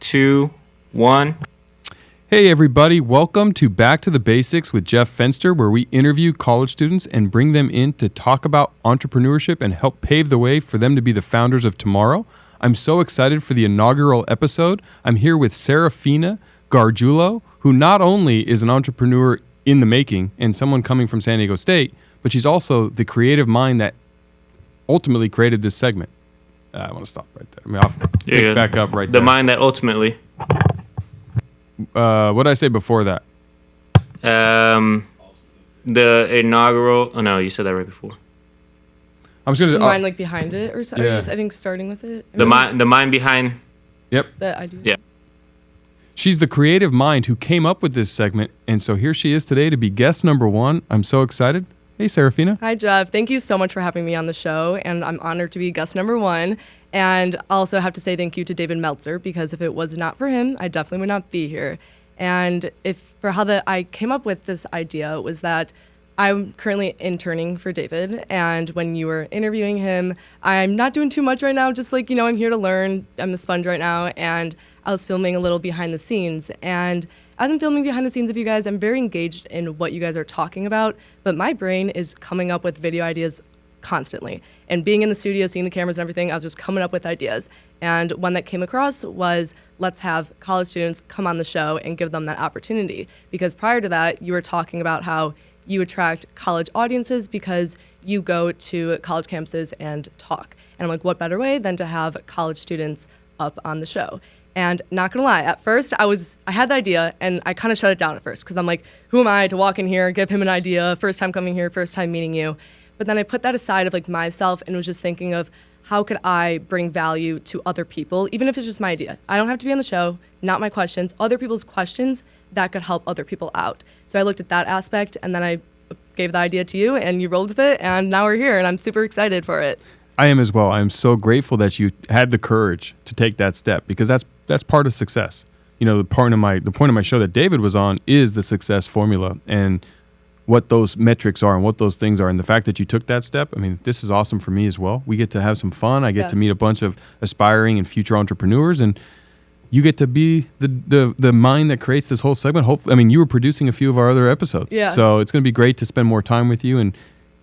2, 1. Hey everybody, welcome to Back to the Basics with Jeff Fenster, where we interview college students and bring them in to talk about entrepreneurship and help pave the way for them to be the founders of tomorrow. I'm so excited for the inaugural episode. I'm here with Serafina Gargiulo, who not only is an entrepreneur in the making and someone coming from San Diego State, but she's also the creative mind that ultimately created this segment. I want to stop right there. I mean, I'll pick back up right there. The mind that ultimately. What did I say before that? The inaugural. Oh no, you said that right before. I was going to the mind like behind it or something. Yeah. I think starting with it. The mind behind. Yep. The idea. Yeah. She's the creative mind who came up with this segment, and so here she is today to be guest number 1. I'm so excited. Hey, Serafina. Hi, Jeff. Thank you so much for having me on the show, and I'm honored to be guest number 1. And I also have to say thank you to David Meltzer, because if it was not for him, I definitely would not be here. And I came up with this idea was that I'm currently interning for David, and when you were interviewing him, I'm not doing too much right now, just like, I'm here to learn. I'm a sponge right now, and I was filming a little behind the scenes. And as I'm filming behind the scenes of you guys, I'm very engaged in what you guys are talking about, but my brain is coming up with video ideas constantly. And being in the studio, seeing the cameras and everything, I was just coming up with ideas. And one that came across was, let's have college students come on the show and give them that opportunity. Because prior to that, you were talking about how you attract college audiences because you go to college campuses and talk. And I'm like, what better way than to have college students up on the show? And not gonna lie, at first I had the idea and I kind of shut it down at first because I'm like, who am I to walk in here, give him an idea, first time coming here, first time meeting you. But then I put that aside of like myself and was just thinking of how could I bring value to other people, even if it's just my idea. I don't have to be on the show, not my questions, other people's questions that could help other people out. So I looked at that aspect and then I gave the idea to you and you rolled with it and now we're here and I'm super excited for it. I am as well. I am so grateful that you had the courage to take that step because that's part of success. The point of my show that David was on is the success formula and what those metrics are and what those things are. And the fact that you took that step, I mean, this is awesome for me as well. We get to have some fun. I get to meet a bunch of aspiring and future entrepreneurs, and you get to be the mind that creates this whole segment. Hopefully, I mean, you were producing a few of our other episodes. Yeah. So it's going to be great to spend more time with you and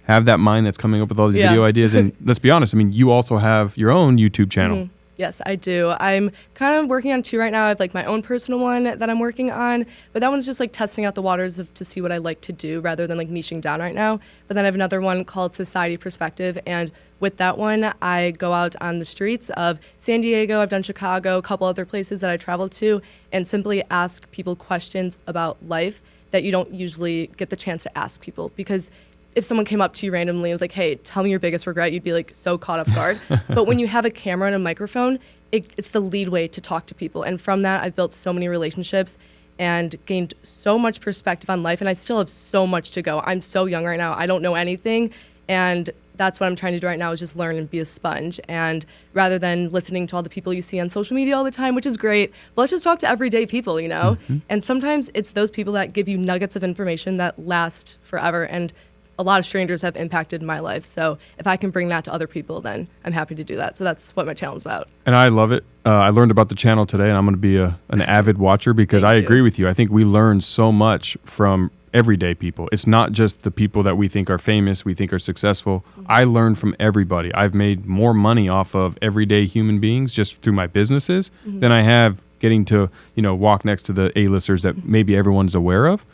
have that mind that's coming up with all these video ideas. And let's be honest, I mean, you also have your own YouTube channel. Mm-hmm. Yes, I do. I'm kind of working on 2 right now. I have like my own personal one that I'm working on, but that one's just like testing out the waters to see what I like to do rather than like niching down right now. But then I have another one called Society Perspective, and with that one, I go out on the streets of San Diego, I've done Chicago, a couple other places that I traveled to, and simply ask people questions about life that you don't usually get the chance to ask people. Because if someone came up to you randomly and was like, hey, tell me your biggest regret, you'd be like so caught off guard. But when you have a camera and a microphone, it's the lead way to talk to people. And from that, I've built so many relationships and gained so much perspective on life. And I still have so much to go. I'm so young right now. I don't know anything. And that's what I'm trying to do right now is just learn and be a sponge. And rather than listening to all the people you see on social media all the time, which is great, but let's just talk to everyday people, Mm-hmm. And sometimes it's those people that give you nuggets of information that last forever. And a lot of strangers have impacted my life. So if I can bring that to other people, then I'm happy to do that. So that's what my channel is about. And I love it. I learned about the channel today, and I'm going to be an avid watcher because I agree with you. I think we learn so much from everyday people. It's not just the people that we think are famous, we think are successful. Mm-hmm. I learn from everybody. I've made more money off of everyday human beings just through my businesses than I have getting to, walk next to the A-listers that maybe everyone's aware of.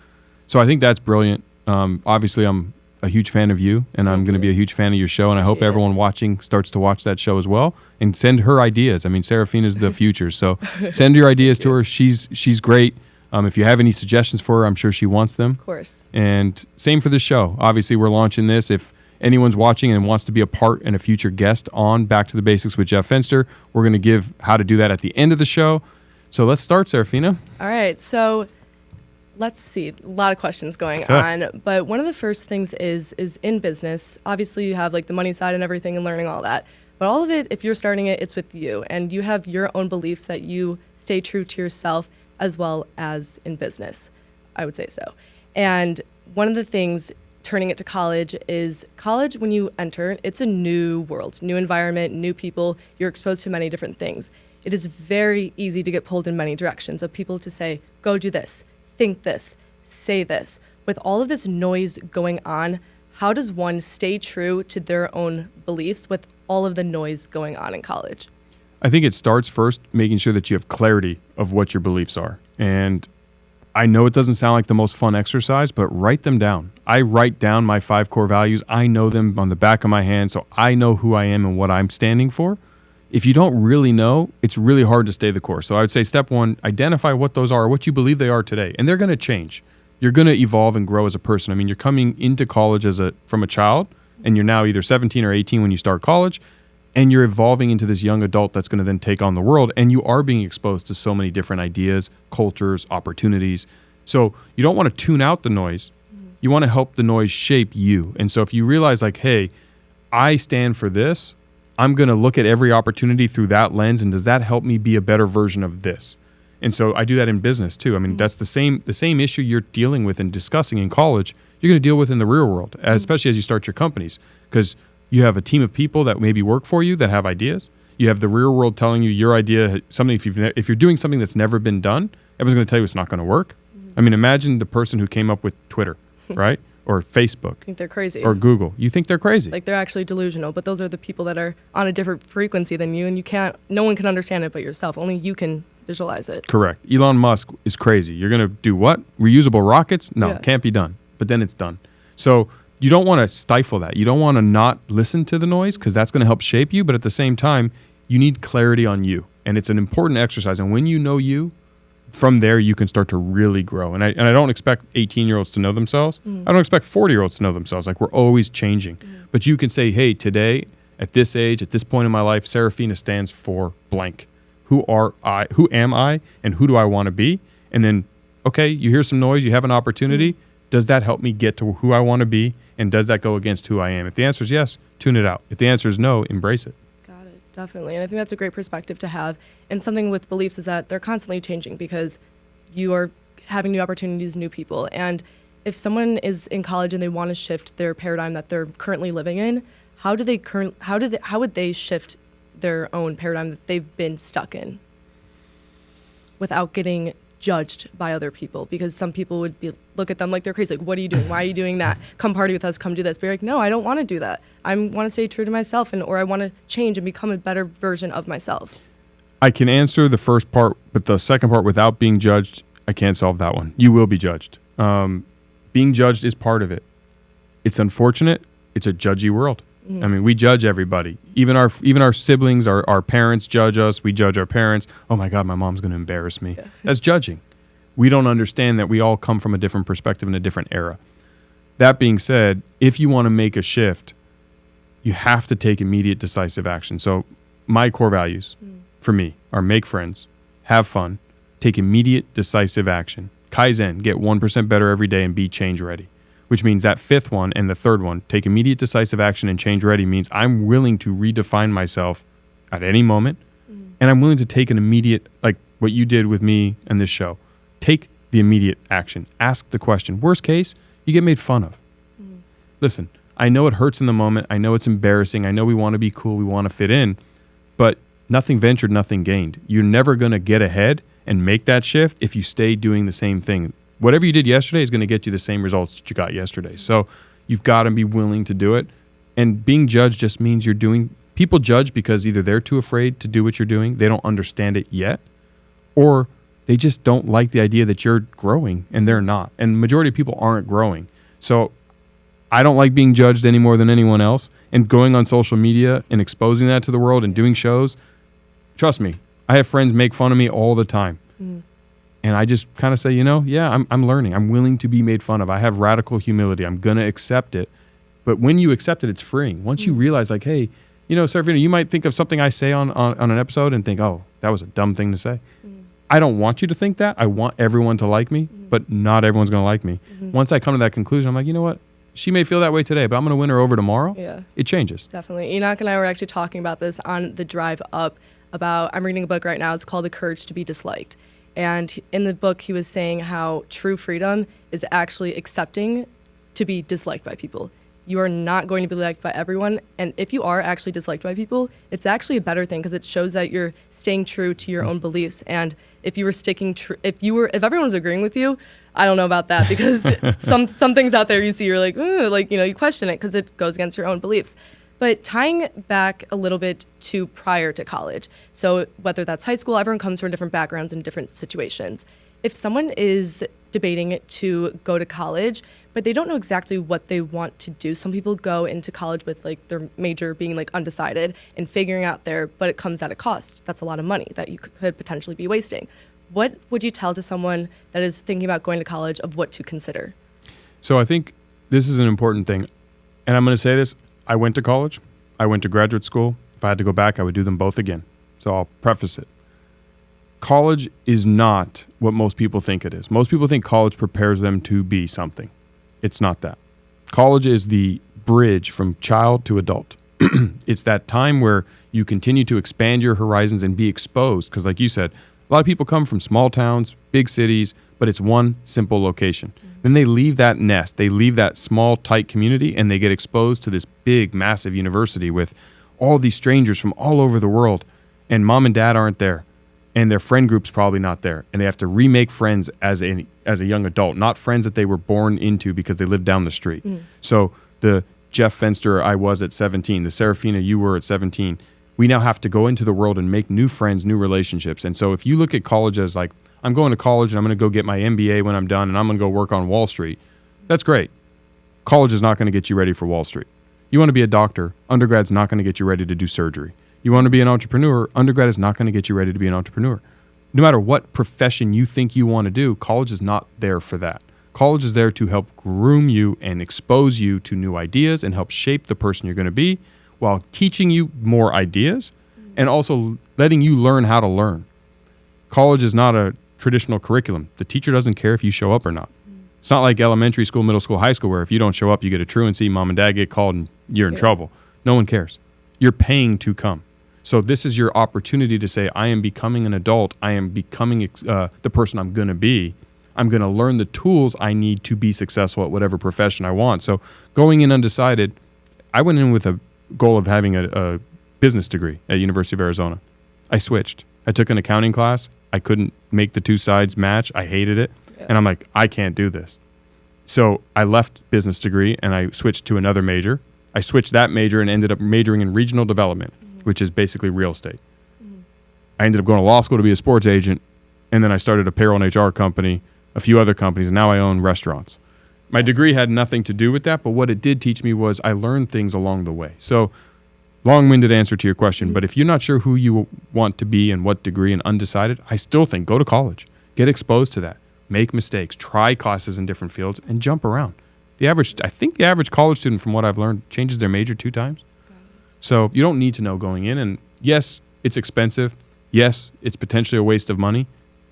So I think that's brilliant. Obviously, I'm a huge fan of you, and I'm going to be a huge fan of your show, and I hope everyone watching starts to watch that show as well and send her ideas. I mean, Serafina's the future, so send your ideas to her. She's great. If you have any suggestions for her, I'm sure she wants them. Of course. And same for the show. Obviously, we're launching this. If anyone's watching and wants to be a part and a future guest on Back to the Basics with Jeff Fenster, we're going to give how to do that at the end of the show. So let's start, Serafina. All right, so let's see, a lot of questions going on, but one of the first things is in business, obviously you have like the money side and everything and learning all that, but all of it, if you're starting it, it's with you, and you have your own beliefs that you stay true to yourself as well as in business, I would say so. And one of the things turning it to college is college, when you enter, it's a new world, new environment, new people, you're exposed to many different things. it is very easy to get pulled in many directions of people to say, go do this, think this, say this. With all of this noise going on, how does one stay true to their own beliefs with all of the noise going on in college? I think it starts first making sure that you have clarity of what your beliefs are. And I know it doesn't sound like the most fun exercise, but write them down. I write down my 5 core values. I know them on the back of my hand, so I know who I am and what I'm standing for. If you don't really know, it's really hard to stay the course. So I would say step 1, identify what those are, what you believe they are today. And they're going to change. You're going to evolve and grow as a person. I mean, you're coming into college from a child, and you're now either 17 or 18 when you start college, and you're evolving into this young adult that's going to then take on the world, and you are being exposed to so many different ideas, cultures, opportunities. So you don't want to tune out the noise. You want to help the noise shape you. And so if you realize like, hey, I stand for this, I'm going to look at every opportunity through that lens, and does that help me be a better version of this? And so I do that in business too. I mean, that's the same issue you're dealing with and discussing in college, you're going to deal with in the real world, especially as you start your companies, because you have a team of people that maybe work for you that have ideas. You have the real world telling you your idea, something. If you're doing something that's never been done, everyone's going to tell you it's not going to work. I mean, imagine the person who came up with Twitter, right? Or Facebook. I think they're crazy. Or Google. You think they're crazy. Like they're actually delusional, but those are the people that are on a different frequency than you, and no one can understand it but yourself. Only you can visualize it. Correct. Elon Musk is crazy. You're going to do what? Reusable rockets? No, can't be done. But then it's done. So you don't want to stifle that. You don't want to not listen to the noise because that's going to help shape you. But at the same time, you need clarity on you. And it's an important exercise. And when you know you, from there, you can start to really grow. And I don't expect 18-year-olds to know themselves. I don't expect 40-year-olds to know themselves. Like, we're always changing. But you can say, hey, today, at this age, at this point in my life, Serafina stands for blank. Who am I, and who do I want to be? And then, okay, you hear some noise, you have an opportunity. Does that help me get to who I want to be? And does that go against who I am? If the answer is yes, tune it out. If the answer is no, embrace it. Got it. Definitely. And I think that's a great perspective to have. And something with beliefs is that they're constantly changing because you are having new opportunities, new people. And if someone is in college and they want to shift their paradigm that they're currently living in, how would they shift their own paradigm that they've been stuck in without getting judged by other people? Because some people would look at them like they're crazy. Like, what are you doing? Why are you doing that? Come party with us. Come do this. But you're like, no, I don't want to do that. I want to stay true to myself, or I want to change and become a better version of myself. I can answer the first part, but the second part, without being judged, I can't solve that one. You will be judged. Being judged is part of it. It's unfortunate. It's a judgy world. I mean, we judge everybody. Even our siblings, our parents judge us. We judge our parents. Oh my God, my mom's going to embarrass me. Yeah. That's judging. We don't understand that we all come from a different perspective in a different era. That being said, if you want to make a shift, you have to take immediate decisive action. So my core values for me are make friends, have fun, take immediate decisive action. Kaizen, get 1% better every day and be change ready. Which means that fifth one and the third one, take immediate decisive action and change ready, means I'm willing to redefine myself at any moment. And I'm willing to take an immediate, like what you did with me and this show. Take the immediate action. Ask the question. Worst case, you get made fun of. Listen, I know it hurts in the moment. I know it's embarrassing. I know we want to be cool. We want to fit in. But nothing ventured, nothing gained. You're never going to get ahead and make that shift if you stay doing the same thing. Whatever you did yesterday is going to get you the same results that you got yesterday. So you've got to be willing to do it. And being judged just means people judge because either they're too afraid to do what you're doing, they don't understand it yet, or they just don't like the idea that you're growing and they're not. And majority of people aren't growing. So I don't like being judged any more than anyone else. And going on social media and exposing that to the world and doing shows, trust me, I have friends make fun of me all the time. And I just kind of say, I'm learning. I'm willing to be made fun of. I have radical humility. I'm going to accept it. But when you accept it, it's freeing. Once you realize, like, hey, Serafina, you might think of something I say on an episode and think, oh, that was a dumb thing to say. I don't want you to think that. I want everyone to like me, but not everyone's going to like me. Once I come to that conclusion, I'm like, you know what? She may feel that way today, but I'm going to win her over tomorrow. Yeah. It changes. Definitely. Enoch and I were actually talking about this on the drive up I'm reading a book right now. It's called The Courage to be Disliked. And in the book, he was saying how true freedom is actually accepting to be disliked by people. you are not going to be liked by everyone. And if you are actually disliked by people, it's actually a better thing because it shows that you're staying true to your own beliefs. And if you were sticking true, if everyone was agreeing with you, I don't know about that because some things out there you see, you're like, ooh, like, you question it because it goes against your own beliefs. But tying back a little bit to prior to college, so whether that's high school, everyone comes from different backgrounds and different situations. If someone is debating to go to college, but they don't know exactly what they want to do, some people go into college with like their major being like undecided and figuring out there, but it comes at a cost. That's a lot of money that you could potentially be wasting. What would you tell to someone that is thinking about going to college of what to consider? So I think this is an important thing. And I'm going to say this. I went to college. I went to graduate school. If I had to go back, I would do them both again. So I'll preface it. College is not what most people think it is. Most people think college prepares them to be something. It's not that. College is the bridge from child to adult. It's that time where you continue to expand your horizons and be exposed. Because like you said, a lot of people come from small towns, big cities, but it's one simple location. Then they leave that nest, they leave that small, tight community, and they get exposed to this big, massive university with all these strangers from all over the world. And mom and dad aren't there. And their friend group's probably not there. And they have to remake friends as a young adult, not friends that they were born into because they lived down the street. So the Jeff Fenster I was at 17, the Serafina you were at 17, we now have to go into the world and make new friends, new relationships. And so if you look at college as like, I'm going to college and I'm going to go get my MBA when I'm done and I'm going to go work on Wall Street, that's great. College is not going to get you ready for Wall Street. You want to be a doctor, undergrad's not going to get you ready to do surgery. You want to be an entrepreneur, undergrad is not going to get you ready to be an entrepreneur. No matter what profession you think you want to do, college is not there for that. College is there to help groom you and expose you to new ideas and help shape the person you're going to be while teaching you more ideas and also letting you learn how to learn. College is not a traditional curriculum. The teacher doesn't care if you show up or not. It's not like elementary school, middle school, high school, where if you don't show up, you get a truancy, mom and dad get called, and you're in trouble. No one cares. You're paying to come. So this is your opportunity to say, I am becoming an adult. I am becoming the person I'm going to be. I'm going to learn the tools I need to be successful at whatever profession I want. So going in undecided, I went in with a goal of having a business degree at University of Arizona. I switched. I took an accounting class. I couldn't make the two sides match. I hated it. Yeah. And I'm like, I can't do this. So I left business degree and I switched to another major. I switched that major and ended up majoring in regional development, which is basically real estate. I ended up going to law school to be a sports agent, and then I started a payroll and HR company, a few other companies, and now I own restaurants. My degree had nothing to do with that, but what it did teach me was I learned things along the way. So long-winded answer to your question, but if you're not sure who you want to be and what degree and undecided, I still think go to college. Get exposed to that. Make mistakes. Try classes in different fields and jump around. I think the average college student, from what I've learned, changes their major 2 times. So you don't need to know going in. And yes, it's expensive. Yes, it's potentially a waste of money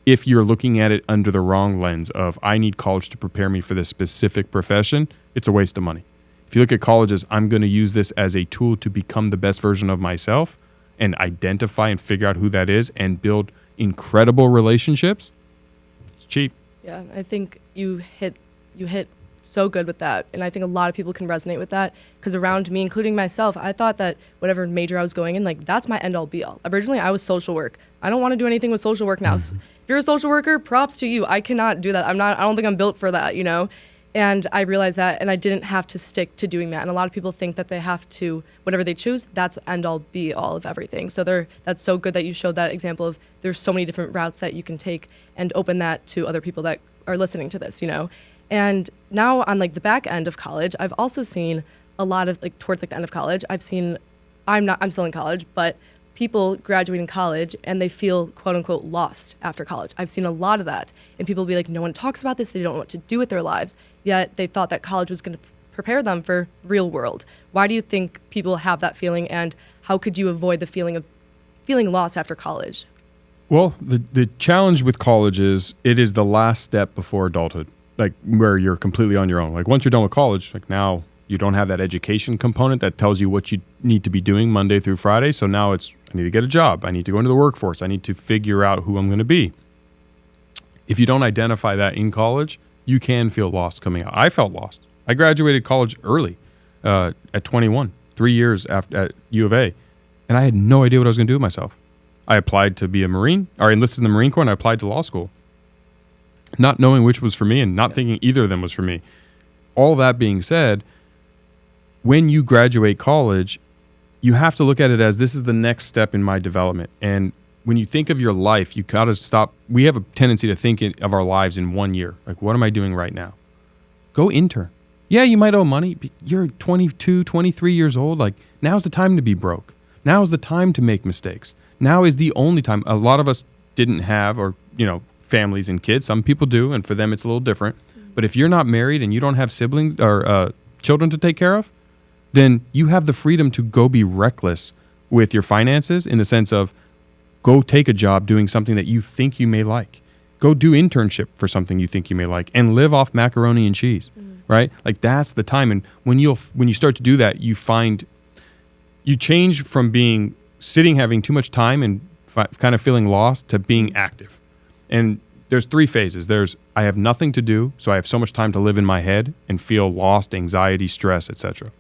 if you're looking at it under the wrong lens of, I need college to prepare me for this specific profession. It's a waste of money. If you look at college as, I'm going to use this as a tool to become the best version of myself and identify and figure out who that is and build incredible relationships, it's cheap. Yeah, I think you hit so good with that. And I think a lot of people can resonate with that because around me, including myself, I thought that whatever major I was going in, like that's my end all be all. Originally, I was social work. I don't want to do anything with social work now. If you're a social worker, props to you. I cannot do that. I don't think I'm built for that, And I realized that, and I didn't have to stick to doing that. And a lot of people think that they have to, whatever they choose, that's end all be all of everything. So that's so good that you showed that example of there's so many different routes that you can take and open that to other people that are listening to this, And now on like the back end of college, I've also seen a lot of towards the end of college, I'm still in college, but people graduating college and they feel quote unquote lost after college. I've seen a lot of that. And people be like, no one talks about this. They don't know what to do with their lives. Yet they thought that college was going to prepare them for real world. Why do you think people have that feeling, and how could you avoid the feeling of feeling lost after college? Well, the challenge with college is it is the last step before adulthood, where you're completely on your own. Once you're done with college, now you don't have that education component that tells you what you need to be doing Monday through Friday. So now it's, I need to get a job. I need to go into the workforce. I need to figure out who I'm going to be. If you don't identify that in college, you can feel lost coming out. I felt lost. I graduated college early. at 21, 3 years after at U of A, and I had no idea what I was going to do with myself. I applied to be a Marine, or enlisted in the Marine Corps, and I applied to law school, not knowing which was for me and not thinking either of them was for me. All that being said, when you graduate college, you have to look at it as this is the next step in my development. And when you think of your life, you got to stop. We have a tendency to think of our lives in 1 year. Like, what am I doing right now? Go intern. Yeah, you might owe money. But you're 22, 23 years old. Like, now's the time to be broke. Now's the time to make mistakes. Now is the only time. A lot of us didn't have, or, families and kids. Some people do, and for them it's a little different. But if you're not married and you don't have siblings or children to take care of, then you have the freedom to go be reckless with your finances, in the sense of go take a job doing something that you think you may like. Go do internship for something you think you may like, and live off macaroni and cheese, right? Like, that's the time. And when you start to do that, you change from being sitting, having too much time and kind of feeling lost, to being active. And there's 3 phases. There's, I have nothing to do, so I have so much time to live in my head and feel lost, anxiety, stress, etc.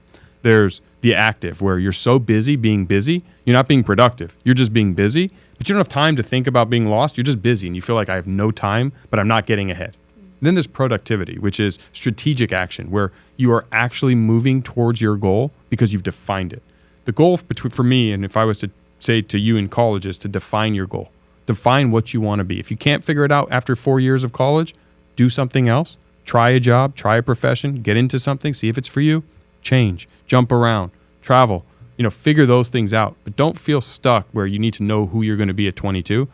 There's the active, where you're so busy being busy, you're not being productive. You're just being busy, but you don't have time to think about being lost. You're just busy, and you feel like I have no time, but I'm not getting ahead. Then there's productivity, which is strategic action, where you are actually moving towards your goal because you've defined it. The goal for me, and if I was to say to you in college, is to define your goal. Define what you want to be. If you can't figure it out after 4 years of college, do something else. Try a job, try a profession, get into something, see if it's for you. Change, jump around, travel, figure those things out. But don't feel stuck where you need to know who you're going to be at 22.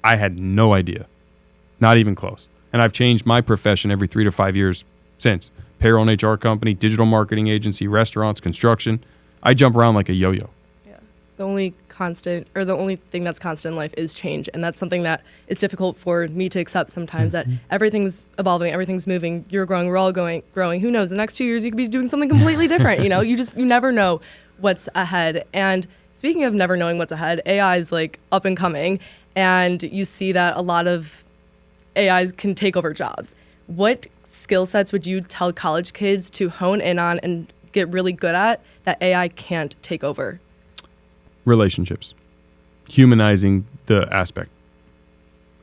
I had no idea, not even close. And I've changed my profession every 3 to 5 years since. Payroll and HR company, digital marketing agency, restaurants, construction. I jump around like a yo-yo. Yeah. The only thing that's constant in life is change. And that's something that is difficult for me to accept sometimes, that everything's evolving, everything's moving, you're growing, we're all growing. Who knows? The next 2 years, you could be doing something completely different. You never know what's ahead. And speaking of never knowing what's ahead, AI is like up and coming. And you see that a lot of AIs can take over jobs. What skill sets would you tell college kids to hone in on and get really good at that AI can't take over? Relationships, humanizing the aspect.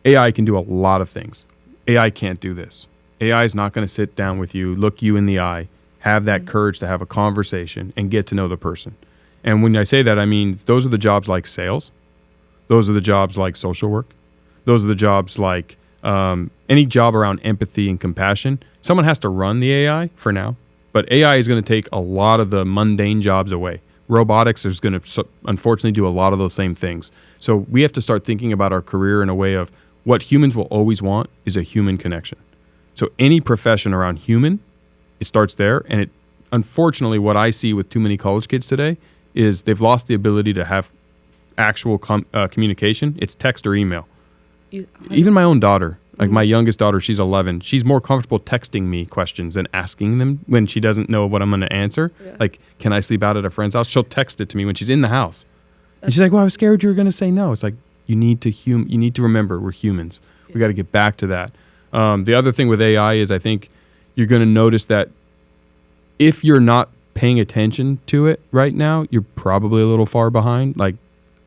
AI can do a lot of things. AI can't do this. AI is not going to sit down with you, look you in the eye, have that courage to have a conversation and get to know the person. And when I say that, I mean, those are the jobs like sales. Those are the jobs like social work. Those are the jobs like any job around empathy and compassion. Someone has to run the AI for now, but AI is going to take a lot of the mundane jobs away. Robotics is going to unfortunately do a lot of those same things. So we have to start thinking about our career in a way of what humans will always want is a human connection. So any profession around human, it starts there. And unfortunately, what I see with too many college kids today is they've lost the ability to have actual communication. It's text or email. Even my own daughter, like my youngest daughter, she's 11. She's more comfortable texting me questions than asking them when she doesn't know what I'm going to answer. Yeah. Like, can I sleep out at a friend's house? She'll text it to me when she's in the house. And she's like, well, I was scared you were going to say no. It's like, you need to remember we're humans. Yeah. We got to get back to that. The other thing with AI is I think you're going to notice that if you're not paying attention to it right now, you're probably a little far behind. Like,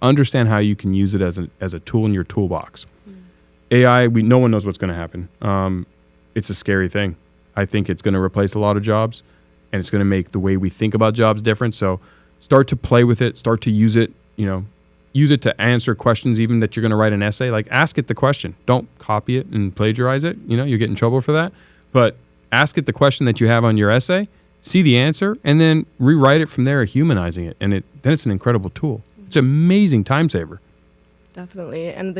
understand how you can use it as a tool in your toolbox. AI, no one knows what's going to happen. It's a scary thing. I think it's going to replace a lot of jobs, and it's going to make the way we think about jobs different. So start to play with it, start to use it, use it to answer questions even that you're going to write an essay. Like, ask it the question. Don't copy it and plagiarize it. You get in trouble for that. But ask it the question that you have on your essay, see the answer, and then rewrite it from there, humanizing it. And then it's an incredible tool. It's an amazing time saver. Definitely. And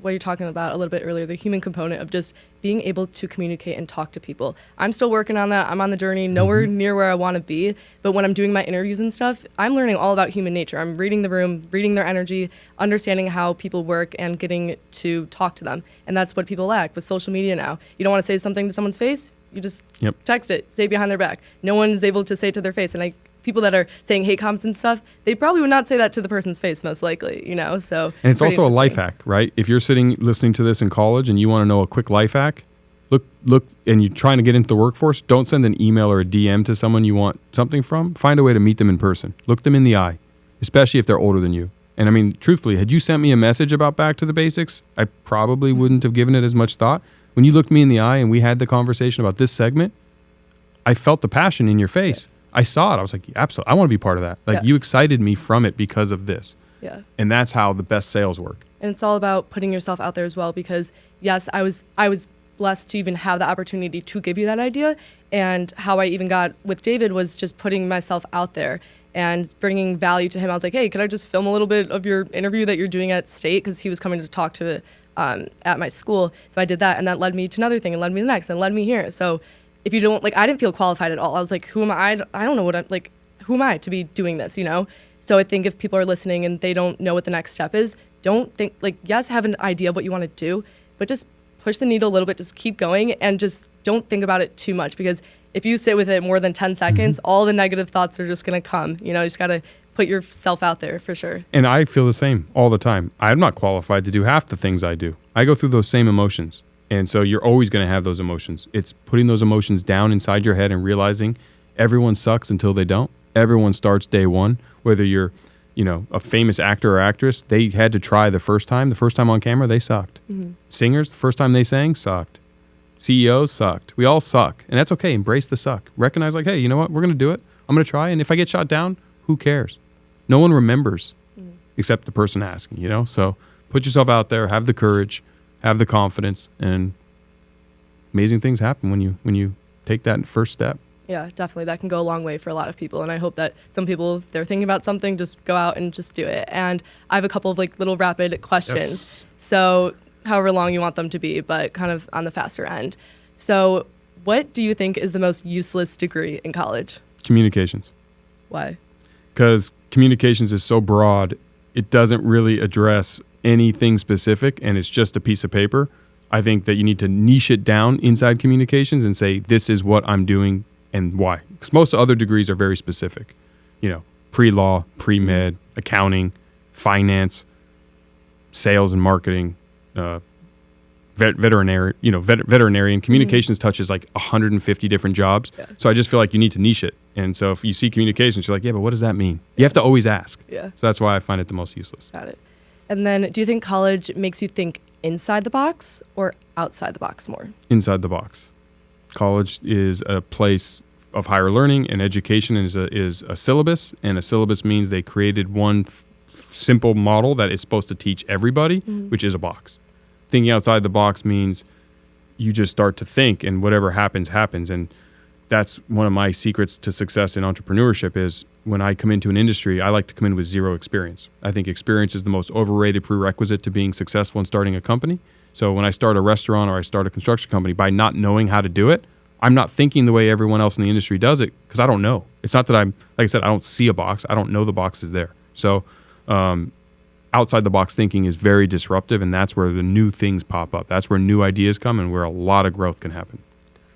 what you're talking about a little bit earlier, the human component of just being able to communicate and talk to people. I'm still working on that. I'm on the journey, nowhere near where I want to be. But when I'm doing my interviews and stuff, I'm learning all about human nature. I'm reading the room, reading their energy, understanding how people work, and getting to talk to them. And that's what people lack with social media now. You don't want to say something to someone's face, you just text it, say it behind their back. No one is able to say it to their face. And people that are saying hate comments and stuff, they probably would not say that to the person's face, most likely, so. And it's also a life hack, right? If you're listening to this in college and you want to know a quick life hack, look, and you're trying to get into the workforce, don't send an email or a DM to someone you want something from. Find a way to meet them in person. Look them in the eye, especially if they're older than you. And I mean, truthfully, had you sent me a message about back to the basics, I probably wouldn't have given it as much thought. When you looked me in the eye and we had the conversation about this segment, I felt the passion in your face. I saw it. I was like, absolutely, I want to be part of that. Like, you excited me from it because of this. Yeah. And that's how the best sales work. And it's all about putting yourself out there as well, because yes, I was blessed to even have the opportunity to give you that idea. And how I even got with David was just putting myself out there and bringing value to him. I was like, hey, could I just film a little bit of your interview that you're doing at State? Because he was coming to talk to at my school. So I did that, and that led me to another thing, and led me to the next, and led me here. So if you don't, like, I didn't feel qualified at all. I was like, who am I? I don't know what I'm, like, who am I to be doing this, you know? So I think if people are listening and they don't know what the next step is, don't think, like, yes, have an idea of what you want to do, but just push the needle a little bit, just keep going, and just don't think about it too much, because if you sit with it more than 10 seconds, all the negative thoughts are just going to come. You know, you just got to put yourself out there for sure. And I feel the same all the time. I'm not qualified to do half the things I do. I go through those same emotions. And so you're always going to have those emotions. It's putting those emotions down inside your head and realizing everyone sucks until they don't. Everyone starts day one, whether you're, you know, a famous actor or actress. They had to try the first time on camera, they sucked. Singers, the first time they sang, sucked. CEOs sucked. We all suck. And that's okay. Embrace the suck. Recognize, like, hey, you know what? We're going to do it. I'm going to try. And if I get shot down, who cares? No one remembers except the person asking, you know? So put yourself out there, have the courage, have the confidence, and amazing things happen when you take that first step. Yeah, definitely. That can go a long way for a lot of people. And I hope that some people, if they're thinking about something, just go out and just do it. And I have a couple of, like, little rapid questions. Yes. So however long you want them to be, but kind of on the faster end. So what do you think is the most useless degree in college? Communications. Why? Because communications is so broad, it doesn't really address anything specific, and it's just a piece of paper. I think that you need to niche it down inside communications and say, this is what I'm doing and why. Because most other degrees are very specific. You know, pre-law, pre-med, accounting, finance, sales and marketing, veterinarian. Communications touches like 150 different jobs. Yeah. So I just feel like you need to niche it. And so if you see communications, you're like, yeah, but what does that mean? You have to always ask. Yeah. So that's why I find it the most useless. Got it. And then do you think college makes you think inside the box or outside the box more? Inside the box. College is a place of higher learning, and education is a syllabus. And a syllabus means they created one simple model that is supposed to teach everybody, which is a box. Thinking outside the box means you just start to think, and whatever happens, happens. And that's one of my secrets to success in entrepreneurship is when I come into an industry, I like to come in with zero experience. I think experience is the most overrated prerequisite to being successful in starting a company. So when I start a restaurant or I start a construction company, by not knowing how to do it, I'm not thinking the way everyone else in the industry does it because I don't know. It's not that I'm, like I said, I don't see a box. I don't know the box is there. So outside the box thinking is very disruptive, and that's where the new things pop up. That's where new ideas come and where a lot of growth can happen.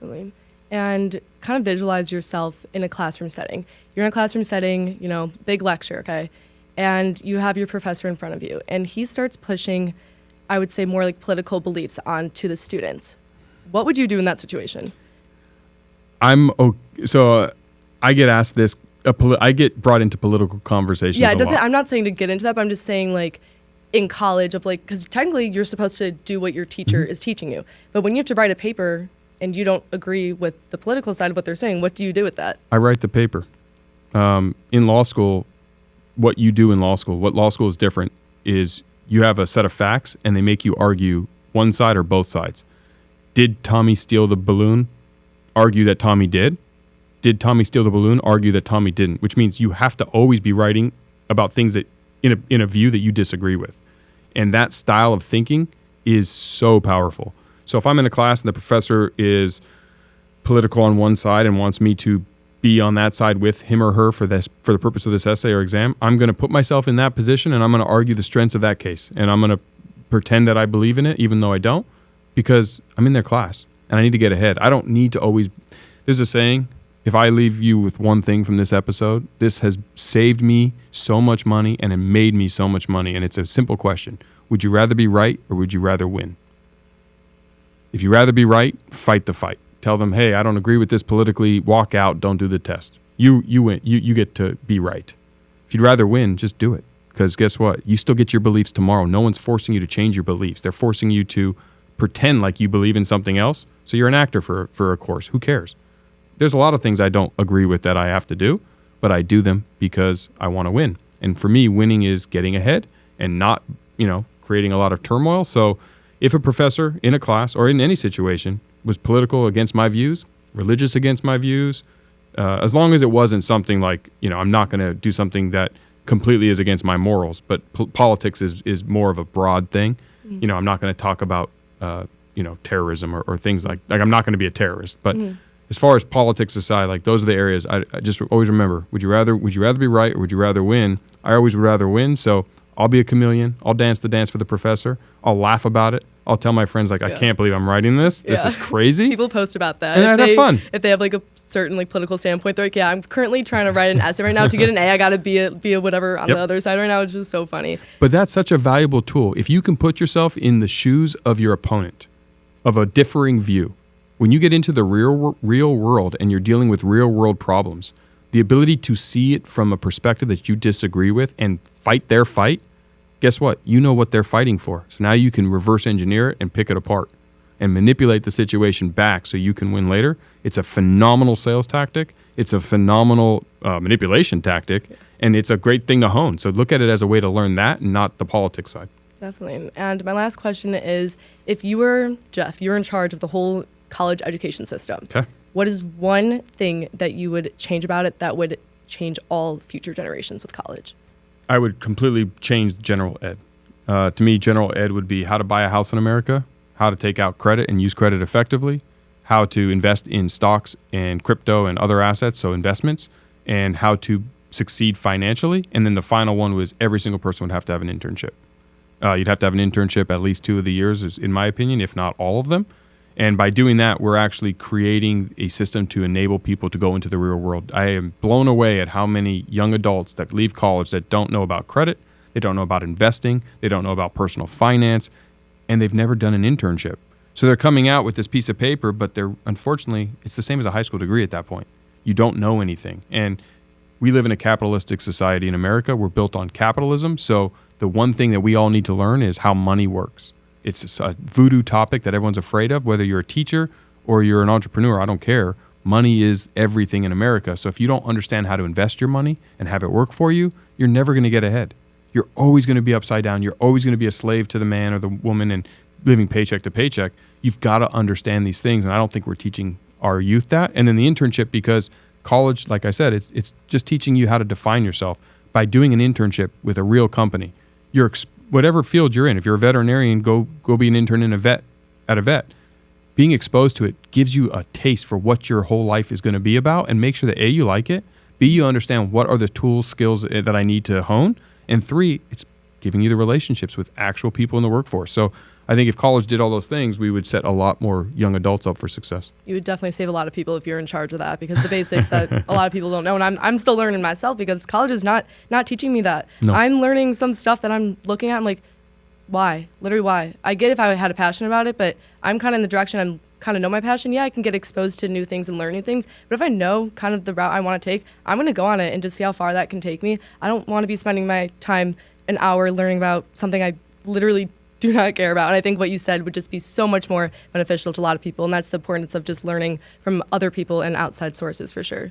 Definitely. And kind of visualize yourself in a classroom setting. You're in a classroom setting, you know, big lecture, okay? And you have your professor in front of you, and he starts pushing, I would say, more like political beliefs onto the students. What would you do in that situation? I get asked this. I get brought into political conversations. Yeah, it doesn't. I'm not saying to get into that, but I'm just saying, like, in college, of like, because technically you're supposed to do what your teacher is teaching you, but when you have to write a paper and you don't agree with the political side of what they're saying, what do you do with that? I write the paper. In law school, what you do in law school, what law school is different is you have a set of facts and they make you argue one side or both sides. Did Tommy steal the balloon? Argue that Tommy did. Did Tommy steal the balloon? Argue that Tommy didn't, which means you have to always be writing about things that in a view that you disagree with. And that style of thinking is so powerful. So if I'm in a class and the professor is political on one side and wants me to be on that side with him or her for the purpose of this essay or exam, I'm going to put myself in that position and I'm going to argue the strengths of that case. And I'm going to pretend that I believe in it, even though I don't, because I'm in their class and I need to get ahead. I don't need to always, there's a saying, if I leave you with one thing from this episode, this has saved me so much money and it made me so much money. And it's a simple question. Would you rather be right or would you rather win? If you'd rather be right, fight the fight. Tell them, hey, I don't agree with this politically. Walk out. Don't do the test. You win. You get to be right. If you'd rather win, just do it. Because guess what? You still get your beliefs tomorrow. No one's forcing you to change your beliefs. They're forcing you to pretend like you believe in something else. So you're an actor for a course. Who cares? There's a lot of things I don't agree with that I have to do, but I do them because I want to win. And for me, winning is getting ahead and not, creating a lot of turmoil. So if a professor in a class or in any situation was political against my views, religious against my views, as long as it wasn't something like, I'm not going to do something that completely is against my morals, but politics is more of a broad thing. Mm-hmm. I'm not going to talk about, terrorism or things like I'm not going to be a terrorist. But as far as politics aside, like those are the areas I just always remember. Would you rather be right or would you rather win? I always would rather win. So I'll be a chameleon. I'll dance the dance for the professor. I'll laugh about it. I'll tell my friends, I can't believe I'm writing this. This is crazy. People post about that. And have fun. If they have like a certain political standpoint, they're like, I'm currently trying to write an essay right now. To get an A, I got to be a whatever on the other side right now. It's just so funny. But that's such a valuable tool. If you can put yourself in the shoes of your opponent, of a differing view, when you get into the real world and you're dealing with real world problems, the ability to see it from a perspective that you disagree with and fight their fight, guess what? You know what they're fighting for. So now you can reverse engineer it and pick it apart and manipulate the situation back so you can win later. It's a phenomenal sales tactic. It's a phenomenal manipulation tactic, and it's a great thing to hone. So look at it as a way to learn that and not the politics side. Definitely. And my last question is, if you were, Jeff, you're in charge of the whole college education system. Okay. What is one thing that you would change about it that would change all future generations with college? I would completely change general ed. To me, general ed would be how to buy a house in America, how to take out credit and use credit effectively, how to invest in stocks and crypto and other assets, so investments, and how to succeed financially. And then the final one was every single person would have to have an internship. You'd have to have an internship at least 2 of the years, in my opinion, if not all of them. And by doing that, we're actually creating a system to enable people to go into the real world. I am blown away at how many young adults that leave college that don't know about credit, they don't know about investing, they don't know about personal finance, and they've never done an internship. So they're coming out with this piece of paper, but unfortunately, it's the same as a high school degree at that point. You don't know anything. And we live in a capitalistic society in America. We're built on capitalism. So the one thing that we all need to learn is how money works. It's a voodoo topic that everyone's afraid of, whether you're a teacher or you're an entrepreneur, I don't care. Money is everything in America. So if you don't understand how to invest your money and have it work for you, you're never going to get ahead. You're always going to be upside down. You're always going to be a slave to the man or the woman and living paycheck to paycheck. You've got to understand these things. And I don't think we're teaching our youth that. And then the internship, because college, like I said, it's just teaching you how to define yourself by doing an internship with a real company. Whatever field you're in, if you're a veterinarian, go be an intern at a vet. Being exposed to it gives you a taste for what your whole life is going to be about, and make sure that A, you like it, B, you understand what are the tools, skills that I need to hone, and 3, it's giving you the relationships with actual people in the workforce. So I think if college did all those things, we would set a lot more young adults up for success. You would definitely save a lot of people if you're in charge of that, because the basics that a lot of people don't know, and I'm still learning myself because college is not teaching me that. No. I'm learning some stuff that I'm looking at. I'm like, why? Literally, why? I get if I had a passion about it, but I'm kind of in the direction I'm kind of know my passion. Yeah, I can get exposed to new things and learn new things. But if I know kind of the route I want to take, I'm going to go on it and just see how far that can take me. I don't want to be spending my time an hour learning about something I literally do not care about. And I think what you said would just be so much more beneficial to a lot of people. And that's the importance of just learning from other people and outside sources for sure.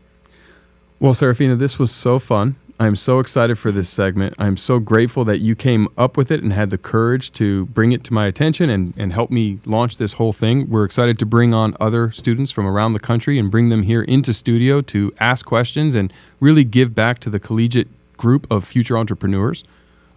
Well, Serafina, this was so fun. I'm so excited for this segment. I'm so grateful that you came up with it and had the courage to bring it to my attention and help me launch this whole thing. We're excited to bring on other students from around the country and bring them here into studio to ask questions and really give back to the collegiate group of future entrepreneurs.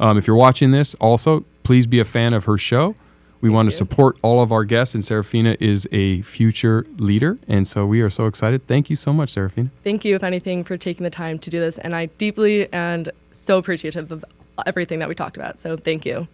If you're watching this, also, please be a fan of her show. We want to support all of our guests, and Serafina is a future leader, and so we are so excited. Thank you so much, Serafina. Thank you, if anything, for taking the time to do this, and I deeply and so appreciative of everything that we talked about, so thank you.